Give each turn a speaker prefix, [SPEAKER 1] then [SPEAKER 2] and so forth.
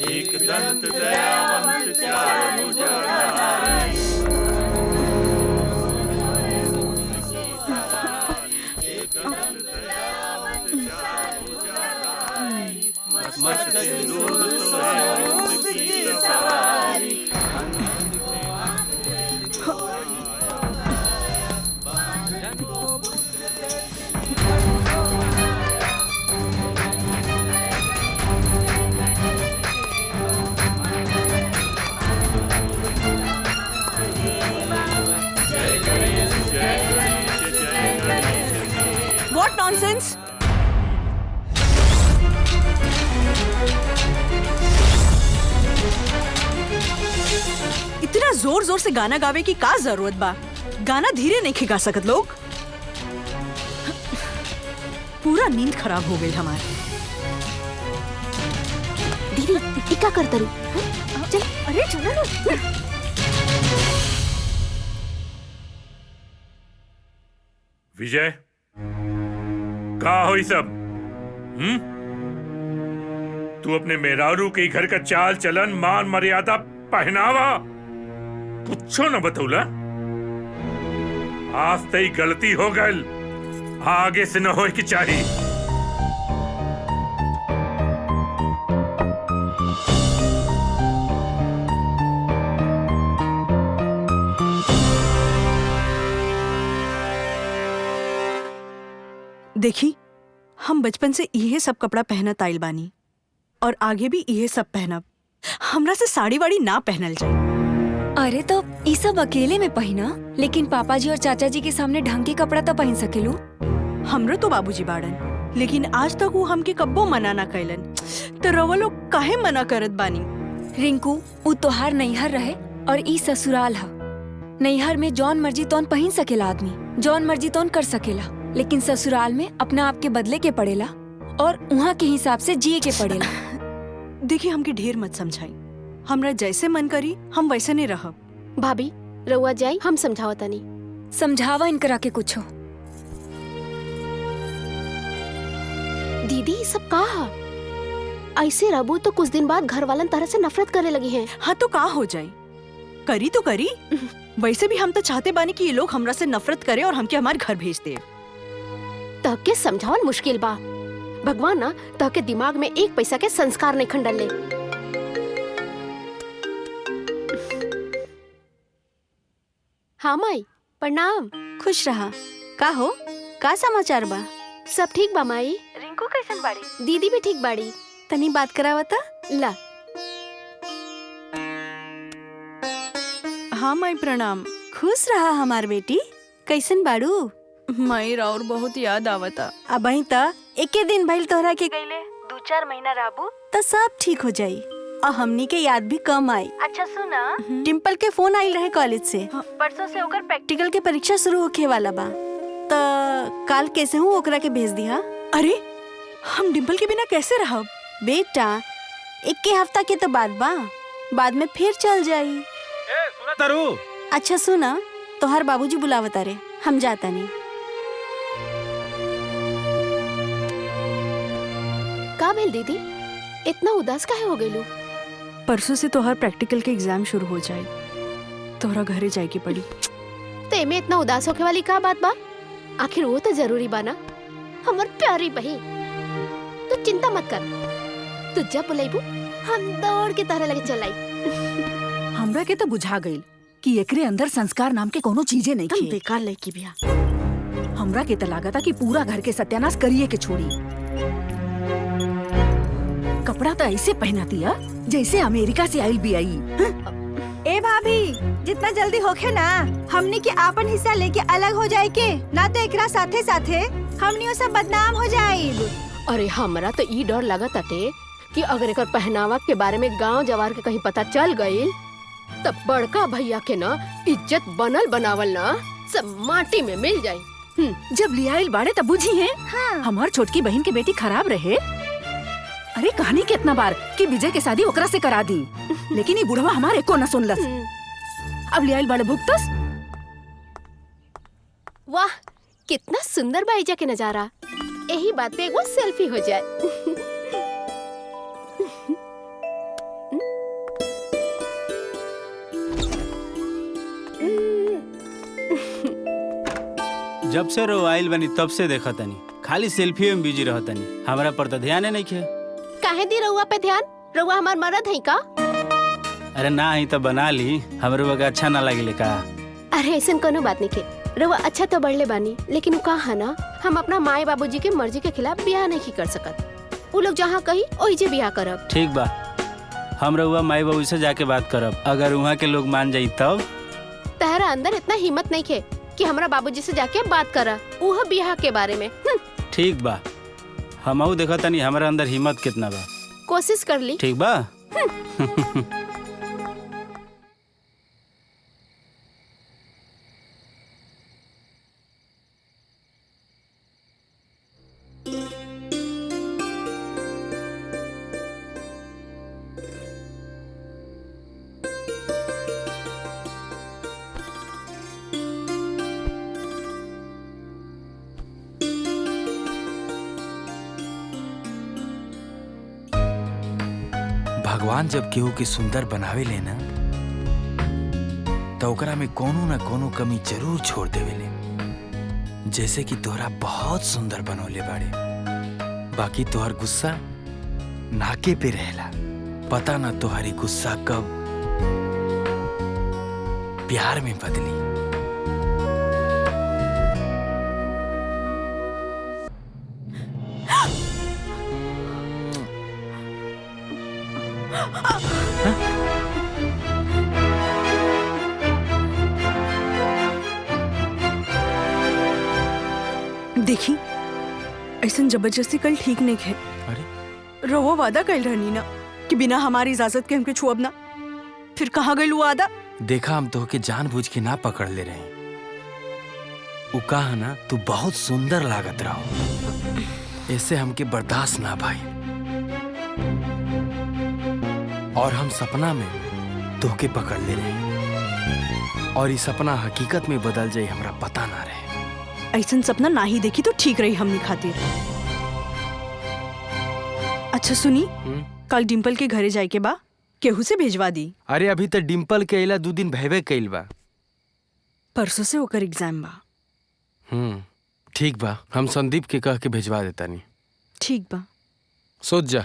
[SPEAKER 1] एक दंत दयावंत चार भुजाधारी। मस्त सिंदूर सोहे उनकी सवारी।
[SPEAKER 2] What nonsense? इतना जोर जोर से गाना गावे की का जरूरत बा? गाना धीरे नहीं गा सकत लोग। पूरा नींद खराब हो गई हमारी।
[SPEAKER 3] दीदी इका कर तरू। चल अरे चलो ना।
[SPEAKER 1] विजय का होई सब? तू अपने मेहरारू के घर का चाल चलन मान मर्यादा पहनावा कुछो न बतौला। आज तई गलती हो गल, आगे से न होए की चाहिए।
[SPEAKER 2] देखी, हम बचपन से यही सब कपड़ा पहनत आइल बानी और आगे भी यही सब पहनब। हमरा से साड़ी वाड़ी ना पहनल जाए।
[SPEAKER 3] अरे तो ये सब अकेले में पहना, लेकिन पापा जी और चाचा जी के सामने ढंग के कपड़ा तो पहन सकेलू।
[SPEAKER 2] हमरो तो बाबूजी बाड़न, लेकिन आज तक वो हमके कब्बो मना ना कैलन। तो रवा लोग काहे मना करत बानी?
[SPEAKER 3] रिंकू, वो तोहार नैहर रहे और ई ससुराल है। नैहर में जौन मर्जी तौन पहन सकेला आदमी, जौन मर्जी तौन कर सकेला, लेकिन ससुराल में अपना आप के बदले के पड़ेला और वहाँ के हिसाब से जिए के पड़ेला।
[SPEAKER 2] देखिए, हमके ढेर मत समझाई। हमरा जैसे मन करी हम वैसे नहीं रहब।
[SPEAKER 4] भाभी रउआ जाई, हम समझावता नहीं।
[SPEAKER 3] समझावा इनकरा के कुछो।
[SPEAKER 4] दीदी सब कहा ऐसे रबू तो कुछ दिन बाद घर वालन तरह से नफरत करने लगी हैं।
[SPEAKER 2] हाँ तो का हो जाए, करी तो करी। वैसे भी हम तो चाहते बानी कि ये लोग हमरा से नफरत करे और हमके हमारे घर भेज दे।
[SPEAKER 4] तब के समझावल मुश्किल बा। भगवान ना तब के दिमाग में एक पैसा के संस्कार नहीं खंडल ले। हाँ माई प्रणाम।
[SPEAKER 3] खुश रहा। का हो, का समाचार बा?
[SPEAKER 4] सब ठीक बा माई।
[SPEAKER 3] रिंकू कैसन बाड़ी?
[SPEAKER 4] दीदी भी ठीक बाड़ी।
[SPEAKER 3] तनी बात करावता।
[SPEAKER 4] ला
[SPEAKER 2] हाँ माई प्रणाम।
[SPEAKER 3] खुश रहा हमार बेटी। कैसन बाड़ू?
[SPEAKER 2] माई और बहुत याद आवता।
[SPEAKER 3] अब त एके दिन भइल तोहरा के गईले, 2-4 महीना रहबू तो सब ठीक हो जाई और हमनी के याद भी कम आई। अच्छा सुना, डिम्पल के फोन आइल रहे कॉलेज से। परसों से ओकर प्रैक्टिकल के परीक्षा शुरू होखे वाला बा, तो काल कैसे हूँ ओकरा के भेज दिया।
[SPEAKER 2] अरे हम डिम्पल के बिना कैसे रहब?
[SPEAKER 3] बेटा, 1 हफ्ता के तो बाद बा, बाद में फिर चल जाई।
[SPEAKER 1] सुना तारू?
[SPEAKER 3] अच्छा सुना, तोहर बाबूजी बुलावता रे, हम जाता नहीं।
[SPEAKER 4] का भेल दीदी, इतना उदास काहे हो गईलू?
[SPEAKER 2] परसों से तोहर प्रैक्टिकल के एग्जाम शुरू हो जाए, तोहरा घरे जाए के पड़ी।
[SPEAKER 4] तो एमे इतना उदास होके वाली का बात बा? आखिर वो तो जरूरी बा ना, हमर प्यारी बहन। तू चिंता मत कर, तू जब बुलाइबू हम दौड़ के तारा लगे चलाई।
[SPEAKER 5] हमरा के तो बुझा गइल कि एकरे अंदर संस्कार नाम के कोनो चीजें नहीं
[SPEAKER 2] तुम
[SPEAKER 5] खे।
[SPEAKER 2] बेकार लड़की बिया।
[SPEAKER 5] हमरा के तो लागता कि पूरा घर के सत्यानाश करिए के छोड़ी। कपड़ा तो ऐसे पहनाती है जैसे अमेरिका से आइल भी आई।
[SPEAKER 3] ए भाभी, जितना जल्दी होखे ना हमनी के आपन हिस्सा लेके अलग हो जाए के, ना तो एकरा साथे साथे हमनी सब बदनाम हो जाइब।
[SPEAKER 4] अरे हमरा तो ई डर लगत अटे कि अगर एकर पहनावा के बारे में गांव जवार के कहीं पता चल गइल तब बड़का भैया के ना इज्जत बनल बनावल ना सब माटी में मिल जाई।
[SPEAKER 5] जब लियाइल बाड़े तब बुझी है।
[SPEAKER 3] हाँ।
[SPEAKER 5] हमार छोटकी बहन की बेटी खराब रहे। अरे कहानी कितना बार कि विजय के शादी ओकरा से करा दी, लेकिन ये बुढ़वा हमारे को न सुनलस। अब लियाइल बाड़े भुगतस।
[SPEAKER 4] वाह कितना सुंदर बाईजा के नजारा। यही बात पे एगो सेल्फी हो जाए।
[SPEAKER 6] जब से रो आइल बनी तब से देखा तनी खाली सेल्फी में बिजी रह तनी, हमरा पर तो ध्यान नहीं खे।
[SPEAKER 4] काहे दी रउआ पे ध्यान? रउआ हमार मरद है का?
[SPEAKER 6] अरे ना ही तो बना ली, हमरे वगैरह अच्छा ना लगे का।
[SPEAKER 4] अरे ऐसा कोनो बात नहीं के, रउआ अच्छा तो बढ़ले बानी, लेकिन उ कहा ना हम अपना माए बाबूजी के मर्जी के खिलाफ ब्याह नहीं कर सकत। उ लोग जहाँ कही ओही जे ब्याह करब।
[SPEAKER 6] ठीक बा, हम रउआ माई बाबू से जाके बात करब, अगर वहाँ के लोग मान जाई तब।
[SPEAKER 4] तहरा अंदर इतना हिम्मत नहीं खे कि हमरा बाबूजी से जाके बात करा उह ब्याह के बारे में।
[SPEAKER 6] ठीक बा, हमहू देखा तनी हमारे अंदर हिम्मत कितना बा।
[SPEAKER 4] कोशिश कर ली।
[SPEAKER 6] ठीक बा।
[SPEAKER 7] भगवान जब केहू के सुंदर बनावे ले ना तो ओकरा में कोनो ना कोनो कमी जरूर छोड़ देवे ले। जैसे कि तोहरा बहुत सुंदर बनौले बाड़े, बाकी तोहर गुस्सा नाके पे रहेला। पता ना तोहरी गुस्सा कब प्यार में बदली।
[SPEAKER 2] देखी ऐसा जबरदस्ती कल ठीक नहीं है।
[SPEAKER 7] अरे
[SPEAKER 2] रहो वादा कल रहनी ना कि बिना हमारी इजाजत के हमके छुअब ना, फिर कहाँ गई वो वादा?
[SPEAKER 7] देखा, हम तोहके जानबूझ के ना पकड़ ले रहे। उ कहा ना तू बहुत सुंदर लागत रहो, ऐसे हमके बर्दाश्त ना भाई। और हम सपना में तोहके पकड़ ले रहे, और ये सपना हकीकत में बदल जाए हमरा पता ना रहे।
[SPEAKER 2] ऐसा सपना ना ही देखी तो ठीक रही हमनी खातिर। अच्छा सुनी, कल डिम्पल के घरे जाए के बा, केहू से भेजवा दी।
[SPEAKER 7] अरे अभी तक डिम्पल के अला 2 दिन भयबे कइल बा।
[SPEAKER 2] परसों से ओकर एग्जाम बा।
[SPEAKER 7] ठीक बा, हम संदीप के कह के भेजवा देता नहीं।
[SPEAKER 2] ठीक बा।
[SPEAKER 7] सोच जा।